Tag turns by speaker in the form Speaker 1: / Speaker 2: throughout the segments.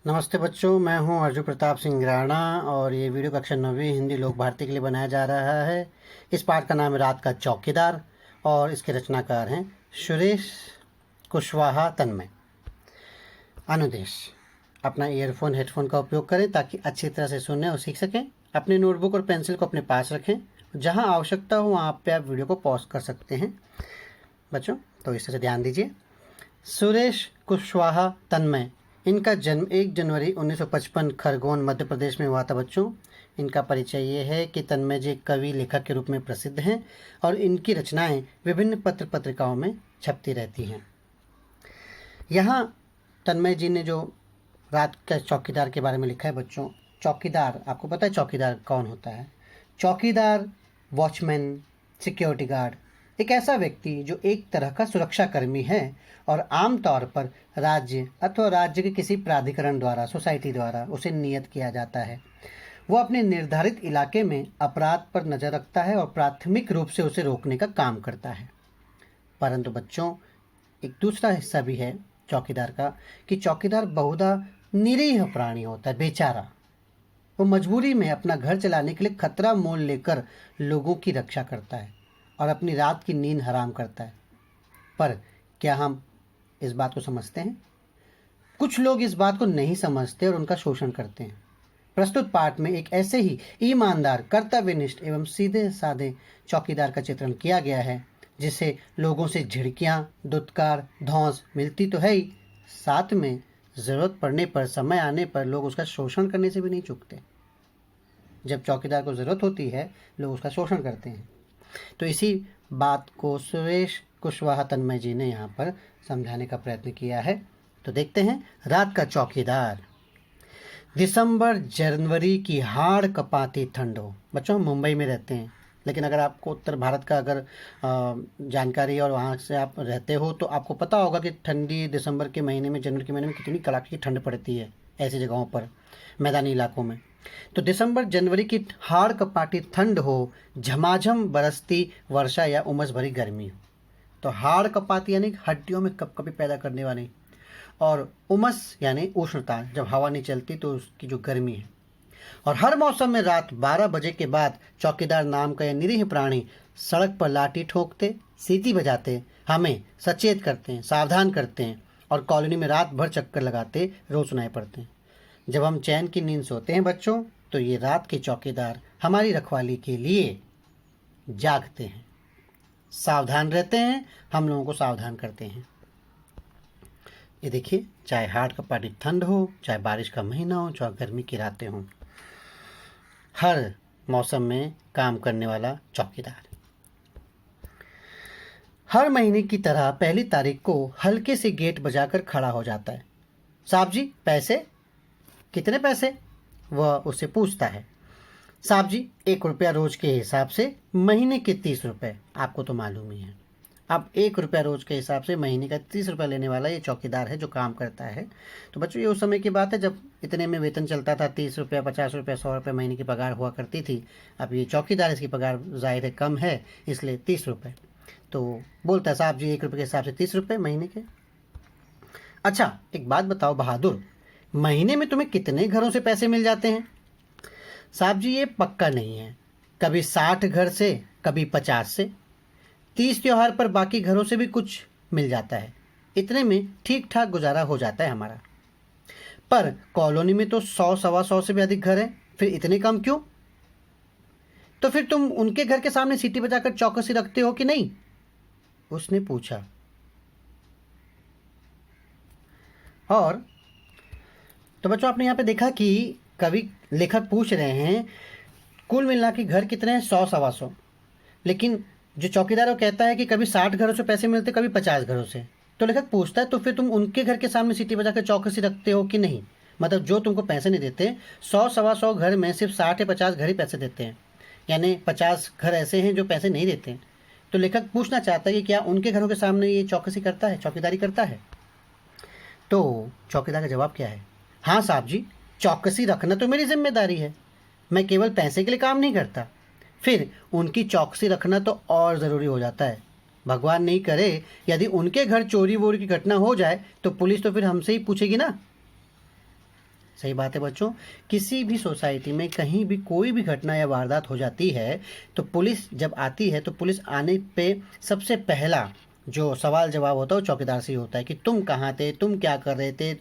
Speaker 1: नमस्ते बच्चों, मैं हूं अर्जुन प्रताप सिंह राणा और ये वीडियो कक्षा 9वीं हिंदी लोक भारती के लिए बनाया जा रहा है। इस पाठ का नाम है रात का चौकीदार और इसके रचनाकार हैं सुरेश कुशवाहा तन्मय। अनुदेश: अपना ईयरफोन हेडफोन का उपयोग करें ताकि अच्छी तरह से सुनें और सीख सकें। अपनी नोटबुक और पेंसिल को अपने पास रखें। जहां आवश्यकता हो वहाँ पे आप वीडियो को पॉज कर सकते हैं। बच्चों, तो इस तरह से ध्यान दीजिए। सुरेश कुशवाहा तन्मय, इनका जन्म 1 जनवरी 1955 खरगोन मध्य प्रदेश में हुआ था। बच्चों, इनका परिचय ये है कि तन्मय जी कवि लेखक के रूप में प्रसिद्ध हैं और इनकी रचनाएं विभिन्न पत्र पत्रिकाओं में छपती रहती हैं। यहाँ तन्मय जी ने जो रात के चौकीदार के बारे में लिखा है बच्चों, चौकीदार, आपको पता है चौकीदार कौन होता है? चौकीदार, वॉचमैन, सिक्योरिटी गार्ड, एक ऐसा व्यक्ति जो एक तरह का सुरक्षा कर्मी है और आमतौर पर राज्य अथवा राज्य के किसी प्राधिकरण द्वारा, सोसाइटी द्वारा उसे नियत किया जाता है। वो अपने निर्धारित इलाके में अपराध पर नज़र रखता है और प्राथमिक रूप से उसे रोकने का काम करता है। परंतु बच्चों, एक दूसरा हिस्सा भी है चौकीदार का कि चौकीदार बहुधा निरीह प्राणी होता है, बेचारा। वो मजबूरी में अपना घर चलाने के लिए खतरा मोल लेकर लोगों की रक्षा करता है और अपनी रात की नींद हराम करता है। पर क्या हम इस बात को समझते हैं? कुछ लोग इस बात को नहीं समझते और उनका शोषण करते हैं। प्रस्तुत पाठ में एक ऐसे ही ईमानदार, कर्तव्यनिष्ठ एवं सीधे साधे चौकीदार का चित्रण किया गया है जिसे लोगों से झिड़कियां, दुत्कार, धौंस मिलती तो है ही, साथ में ज़रूरत पड़ने पर, समय आने पर लोग उसका शोषण करने से भी नहीं चूकते। जब चौकीदार को ज़रूरत होती है, लोग उसका शोषण करते हैं। तो इसी बात को सुरेश कुशवाहा तन्मय जी ने यहाँ पर समझाने का प्रयत्न किया है। तो देखते हैं रात का चौकीदार। दिसंबर जनवरी की हाड़ कपाती ठंड हो। बच्चों, हम मुंबई में रहते हैं, लेकिन अगर आपको उत्तर भारत का अगर जानकारी और वहाँ से आप रहते हो तो आपको पता होगा कि ठंडी दिसंबर के महीने में, जनवरी के महीने में कितनी कड़ाके की ठंड पड़ती है ऐसी जगहों पर, मैदानी इलाकों में। तो दिसंबर जनवरी की हाड़ कपाटी ठंड हो, झमाझम बरसती वर्षा या उमस भरी गर्मी हो। तो हाड़ कपाती यानी हड्डियों में कपकपी पैदा करने वाली, और उमस यानी उष्णता, जब हवा नहीं चलती तो उसकी जो गर्मी है। और हर मौसम में रात 12 बजे के बाद चौकीदार नाम का यह निरीह प्राणी सड़क पर लाठी ठोकते, सीटी बजाते, हमें सचेत करते हैं, सावधान करते हैं और कॉलोनी में रात भर चक्कर लगाते रोज सुनाई पड़ते हैं। जब हम चैन की नींद सोते हैं बच्चों, तो ये रात के चौकीदार हमारी रखवाली के लिए जागते हैं, सावधान रहते हैं, हम लोगों को सावधान करते हैं। ये देखिए, चाहे हाड़ कपाटी ठंड हो, चाहे बारिश का महीना हो, चाहे गर्मी की रातें हों, हर मौसम में काम करने वाला चौकीदार। हर महीने की तरह पहली तारीख को हल्के से गेट बजाकर खड़ा हो जाता है। साहब जी, पैसे? कितने पैसे? वह उससे पूछता है। साहब जी, 1 रुपया रोज के हिसाब से महीने के 30 रुपये। आपको तो मालूम ही है। अब 1 रुपया रोज के हिसाब से महीने का 30 रुपया लेने वाला ये चौकीदार है जो काम करता है। तो बच्चों, ये उस समय की बात है जब इतने में वेतन चलता था। 30 रुपया, 50 रुपया, 100 रुपये महीने की पगार हुआ करती थी। अब ये चौकीदार, इसकी पगार जाहिर है कम है, इसलिए 30 रुपये। तो बोलता है, साहब जी 1 रुपये के हिसाब से 30 रुपये महीने के। अच्छा, एक बात बताओ बहादुर, महीने में तुम्हें कितने घरों से पैसे मिल जाते हैं? साहब जी, ये पक्का नहीं है, कभी 60 घर से, कभी 50 से। 30 त्योहार पर बाकी घरों से भी कुछ मिल जाता है। इतने में ठीक ठाक गुजारा हो जाता है हमारा। पर कॉलोनी में तो 100 सवा 100 से भी अधिक घर हैं, फिर इतने कम क्यों? तो फिर तुम उनके घर के सामने सीटी बजाकर चौकसी रखते हो कि नहीं? उसने पूछा। और तो बच्चों, आपने यहाँ पे देखा कि कवि लेखक पूछ रहे हैं कुल मिला के घर कितने हैं? 100 सवा 100। लेकिन जो चौकीदार वो कहता है कि कभी 60 घरों से पैसे मिलते, कभी 50 घरों से। तो लेखक पूछता है, तो फिर तुम उनके घर के सामने सीटी बजाकर चौकसी रखते हो कि नहीं? मतलब जो तुमको पैसे नहीं देते, 100 सवा 100 घर में सिर्फ 60 या 50 घर ही पैसे देते हैं, यानी 50 घर ऐसे हैं जो पैसे नहीं देते हैं। तो लेखक पूछना चाहता है कि क्या उनके घरों के सामने ये चौकसी करता है, चौकीदारी करता है? तो चौकीदार का जवाब क्या है? हाँ साहब जी, चौकसी रखना तो मेरी जिम्मेदारी है, मैं केवल पैसे के लिए काम नहीं करता। फिर उनकी चौकसी रखना तो और ज़रूरी हो जाता है। भगवान नहीं करे यदि उनके घर चोरी वोरी की घटना हो जाए तो पुलिस तो फिर हमसे ही पूछेगी ना। सही बात है बच्चों। किसी भी सोसाइटी में कहीं भी कोई भी घटना या वारदात हो जाती है तो पुलिस जब आती है तो पुलिस आने पे सबसे पहला जो सवाल जवाब होता है वो चौकीदार से ही होता है कि तुम कहाँ थे, तुम क्या कर रहे थे,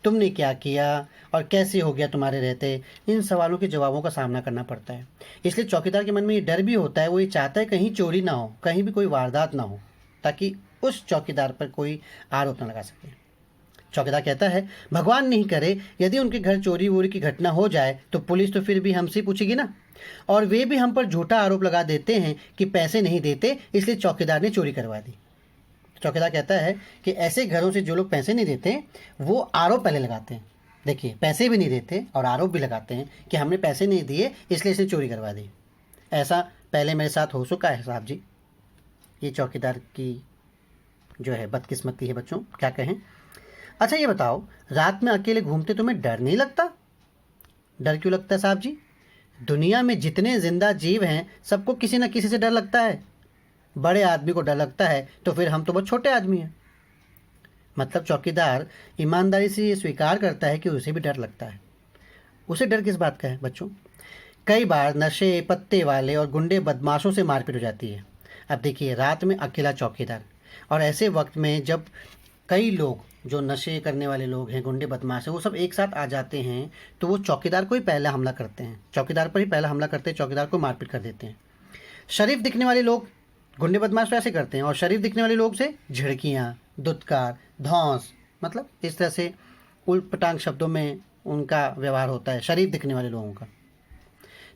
Speaker 1: तुमने क्या किया और कैसे हो गया तुम्हारे रहते। इन सवालों के जवाबों का सामना करना पड़ता है। इसलिए चौकीदार के मन में ये डर भी होता है, वो ये चाहता है कहीं चोरी ना हो, कहीं भी कोई वारदात ना हो, ताकि उस चौकीदार पर कोई आरोप न लगा सके। चौकीदार कहता है भगवान नहीं करे यदि उनके घर चोरी वोरी की घटना हो जाए तो पुलिस तो फिर भी हमसे पूछेगी ना, और वे भी हम पर झूठा आरोप लगा देते हैं कि पैसे नहीं देते इसलिए चौकीदार ने चोरी करवा दी। चौकीदार कहता है कि ऐसे घरों से जो लोग पैसे नहीं देते वो आरोप पहले लगाते हैं। देखिए, पैसे भी नहीं देते और आरोप भी लगाते हैं कि हमने पैसे नहीं दिए इसलिए इसने चोरी करवा दी। ऐसा पहले मेरे साथ हो चुका है साहब जी। ये चौकीदार की जो है बदकिस्मती है बच्चों, क्या कहें। अच्छा ये बताओ, रात में अकेले घूमते तुम्हें डर नहीं लगता? डर क्यों लगता है साहब जी? दुनिया में जितने जिंदा जीव हैं सबको किसी न किसी से डर लगता है। बड़े आदमी को डर लगता है तो फिर हम तो बहुत छोटे आदमी हैं। मतलब चौकीदार ईमानदारी से ये स्वीकार करता है कि उसे भी डर लगता है। उसे डर किस बात का है बच्चों? कई बार नशे पत्ते वाले और गुंडे बदमाशों से मारपीट हो जाती है। अब देखिए, रात में अकेला चौकीदार, और ऐसे वक्त में जब कई लोग जो नशे करने वाले लोग हैं, गुंडे बदमाश हैं, वो सब एक साथ आ जाते हैं तो वो चौकीदार को ही पहला हमला करते हैं, चौकीदार पर ही पहला हमला करते हैं, चौकीदार को मारपीट कर देते हैं। शरीफ दिखने वाले लोग गुंडे बदमाश तो ऐसे करते हैं, और शरीफ दिखने वाले लोग से झिड़कियाँ, दुत्कार, धौंस, मतलब इस तरह से उल्ट पटांग शब्दों में उनका व्यवहार होता है शरीफ दिखने वाले लोगों का।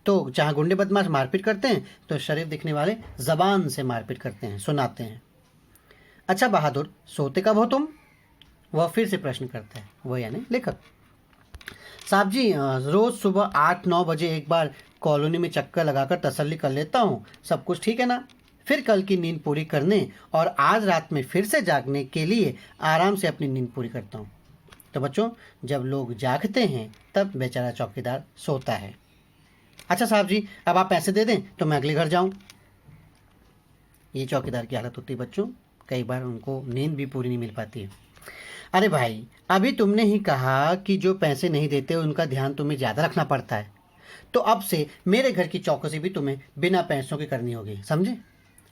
Speaker 1: तो जहाँ गुंडे बदमाश मारपीट करते हैं तो शरीफ दिखने वाले ज़बान से मारपीट करते हैं, सुनाते हैं। अच्छा बहादुर, सोते कब हो तुम? वह फिर से प्रश्न करता है, वो यानी लेखक। साहब जी, रोज़ सुबह 8-9 बजे एक बार कॉलोनी में चक्कर लगाकर तसल्ली कर लेता हूँ, सब कुछ ठीक है ना, फिर कल की नींद पूरी करने और आज रात में फिर से जागने के लिए आराम से अपनी नींद पूरी करता हूँ। तो बच्चों, जब लोग जागते हैं तब बेचारा चौकीदार सोता है। अच्छा साहब जी, अब आप पैसे दे दें तो मैं अगले घर जाऊँ। ये चौकीदार की हालत होती है बच्चों, कई बार उनको नींद भी पूरी नहीं मिल पाती है। अरे भाई, अभी तुमने ही कहा कि जो पैसे नहीं देते उनका ध्यान तुम्हें ज़्यादा रखना पड़ता है, तो अब से मेरे घर की चौकसी भी तुम्हें बिना पैसों की करनी होगी, समझे?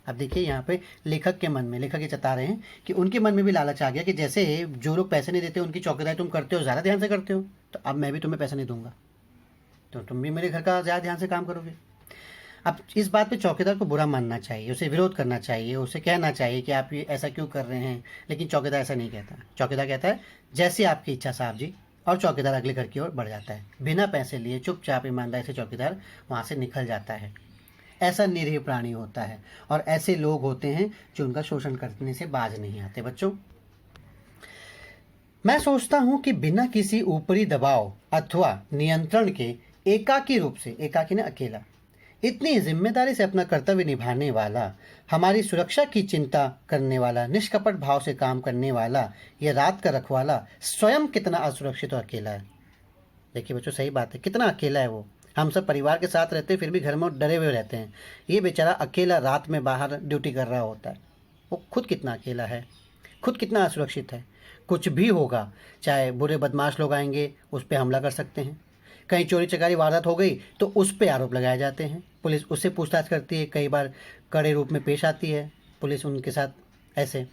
Speaker 1: अब देखिए, यहाँ पे लेखक के मन में, लेखक ये बता रहे हैं कि उनके मन में भी लालच आ गया कि जैसे जो लोग पैसे नहीं देते उनकी चौकीदारी तुम करते हो, ज़्यादा ध्यान से करते हो, तो अब मैं भी तुम्हें पैसे नहीं दूंगा, तो तुम भी मेरे घर का ज़्यादा ध्यान से काम करोगे। अब इस बात पे चौकीदार को बुरा मानना चाहिए, उसे विरोध करना चाहिए, उसे कहना चाहिए कि आप ये ऐसा क्यों कर रहे हैं, लेकिन चौकीदार ऐसा नहीं कहता। चौकीदार कहता है जैसी आपकी इच्छा साहब जी, और चौकीदार अगले घर की ओर बढ़ जाता है। बिना पैसे लिए चुपचाप ईमानदारी से चौकीदार वहाँ से निकल जाता है। ऐसा निरीह प्राणी होता है, और ऐसे लोग होते हैं जो उनका शोषण करने से बाज नहीं आते। बच्चों, मैं सोचता हूँ कि बिना किसी ऊपरी दबाव अथवा नियंत्रण के एकाकी रूप से, एकाकी ने अकेला, इतनी जिम्मेदारी से अपना कर्तव्य निभाने वाला, हमारी सुरक्षा की चिंता करने वाला, निष्कपट भाव से काम करने वाला, ये रात का रखवाला स्वयं कितना असुरक्षित और अकेला है। देखिए बच्चों, सही बात है, कितना अकेला है वो। हम सब परिवार के साथ रहते हैं फिर भी घर में डरे हुए रहते हैं, ये बेचारा अकेला रात में बाहर ड्यूटी कर रहा होता है। वो खुद कितना अकेला है, खुद कितना असुरक्षित है। कुछ भी होगा, चाहे बुरे बदमाश लोग आएंगे उस पर हमला कर सकते हैं, कहीं चोरी चकारी वारदात हो गई तो उस पर आरोप लगाए जाते हैं, पुलिस उससे पूछताछ करती है, कई बार कड़े रूप में पेश आती है पुलिस उनके साथ। ऐसे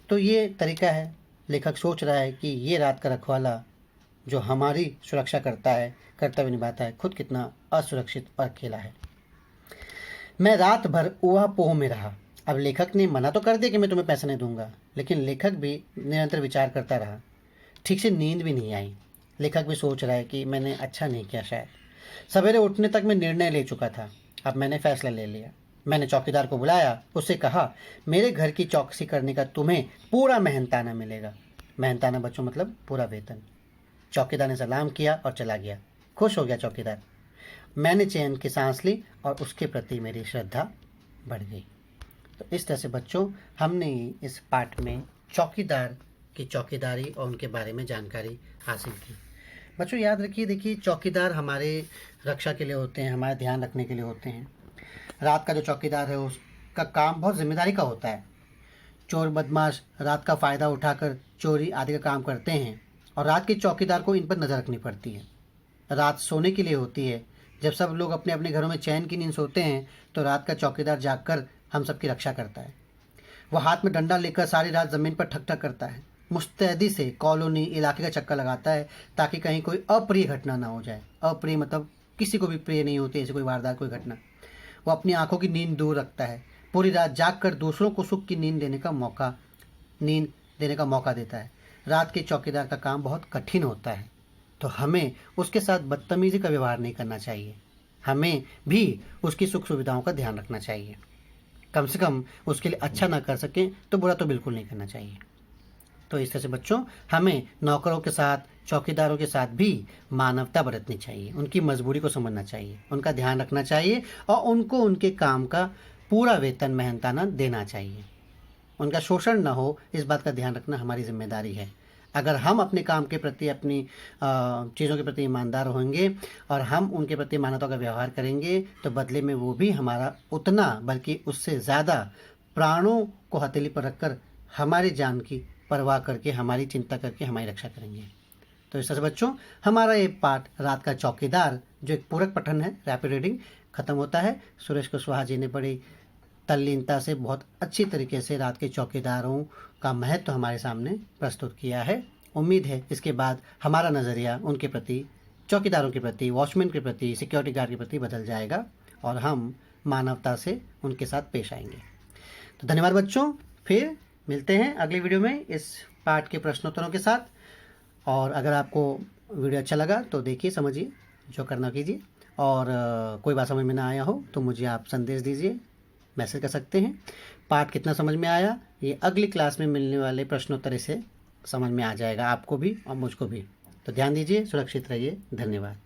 Speaker 1: तो ये तरीका है। लेखक सोच रहा है कि ये रात का रखवाला जो हमारी सुरक्षा करता है, कर्तव्य निभाता है, खुद कितना असुरक्षित और अकेला है। मैं रात भर ऊहा-पोह में रहा। अब लेखक ने मना तो कर दिया कि मैं तुम्हें पैसा नहीं दूंगा, लेकिन लेखक भी निरंतर विचार करता रहा। ठीक से नींद भी नहीं आई। लेखक भी सोच रहा है कि मैंने अच्छा नहीं किया शायद। सवेरे उठने तक मैं निर्णय ले चुका था, अब मैंने फैसला ले लिया। मैंने चौकीदार को बुलाया, उससे कहा मेरे घर की चौकसी करने का तुम्हें पूरा मेहनताना मिलेगा। मेहनताना बच्चों मतलब पूरा वेतन। चौकीदार ने सलाम किया और चला गया। खुश हो गया चौकीदार। मैंने चैन की सांस ली और उसके प्रति मेरी श्रद्धा बढ़ गई। तो इस तरह से बच्चों, हमने इस पाठ में चौकीदार की चौकीदारी और उनके बारे में जानकारी हासिल की। बच्चों याद रखिए, देखिए चौकीदार हमारे रक्षा के लिए होते हैं, हमारा ध्यान रखने के लिए होते हैं। रात का जो चौकीदार है उसका काम बहुत जिम्मेदारी का होता है। चोर बदमाश रात का फ़ायदा उठाकर चोरी आदि का काम करते हैं और रात के चौकीदार को इन पर नज़र रखनी पड़ती है। रात सोने के लिए होती है। जब सब लोग अपने अपने घरों में चैन की नींद सोते हैं तो रात का चौकीदार जागकर हम सबकी रक्षा करता है। वह हाथ में डंडा लेकर सारी रात ज़मीन पर ठक ठक करता है, मुस्तैदी से कॉलोनी इलाके का चक्कर लगाता है ताकि कहीं कोई अप्रिय घटना ना हो जाए। अप्रिय मतलब किसी को भी प्रिय नहीं होती ऐसी कोई वारदात, कोई घटना। वो अपनी आंखों की नींद दूर रखता है, पूरी रात जाग कर दूसरों को सुख की नींद देने का मौका देता है। रात के चौकीदार का काम बहुत कठिन होता है, तो हमें उसके साथ बदतमीजी का व्यवहार नहीं करना चाहिए। हमें भी उसकी सुख सुविधाओं का ध्यान रखना चाहिए। कम से कम उसके लिए अच्छा ना कर सकें तो बुरा तो बिल्कुल नहीं करना चाहिए। तो इस तरह से बच्चों, हमें नौकरों के साथ, चौकीदारों के साथ भी मानवता बरतनी चाहिए, उनकी मजबूरी को समझना चाहिए, उनका ध्यान रखना चाहिए और उनको उनके काम का पूरा वेतन मेहनताना देना चाहिए। उनका शोषण ना हो, इस बात का ध्यान रखना हमारी जिम्मेदारी है। अगर हम अपने काम के प्रति, अपनी चीज़ों के प्रति ईमानदार होंगे और हम उनके प्रति मानवता का व्यवहार करेंगे तो बदले में वो भी हमारा उतना, बल्कि उससे ज़्यादा प्राणों को हथेली पर रखकर हमारी जान की परवाह करके, हमारी चिंता करके हमारी रक्षा करेंगे। तो इस तरह से बच्चों, हमारा ये पाठ रात का चौकीदार, जो एक पूरक पठन है, रैपिड रीडिंग, ख़त्म होता है। सुरेश कुशवाहा जी ने बड़ी तल्लीनता से, बहुत अच्छी तरीके से रात के चौकीदारों का महत्व हमारे सामने प्रस्तुत किया है। उम्मीद है इसके बाद हमारा नज़रिया उनके प्रति, चौकीदारों के प्रति, वॉचमैन के प्रति, सिक्योरिटी गार्ड के प्रति बदल जाएगा और हम मानवता से उनके साथ पेश आएंगे। तो धन्यवाद बच्चों, फिर मिलते हैं अगली वीडियो में इस पाठ के प्रश्नोत्तरों के साथ। और अगर आपको वीडियो अच्छा लगा तो देखिए, समझिए, जो करना कीजिए। और कोई बात समझ में ना आया हो तो मुझे आप संदेश दीजिए, मैसेज कर सकते हैं। पाठ कितना समझ में आया, ये अगली क्लास में मिलने वाले प्रश्नोत्तर से समझ में आ जाएगा, आपको भी और मुझको भी। तो ध्यान दीजिए, सुरक्षित रहिए। धन्यवाद।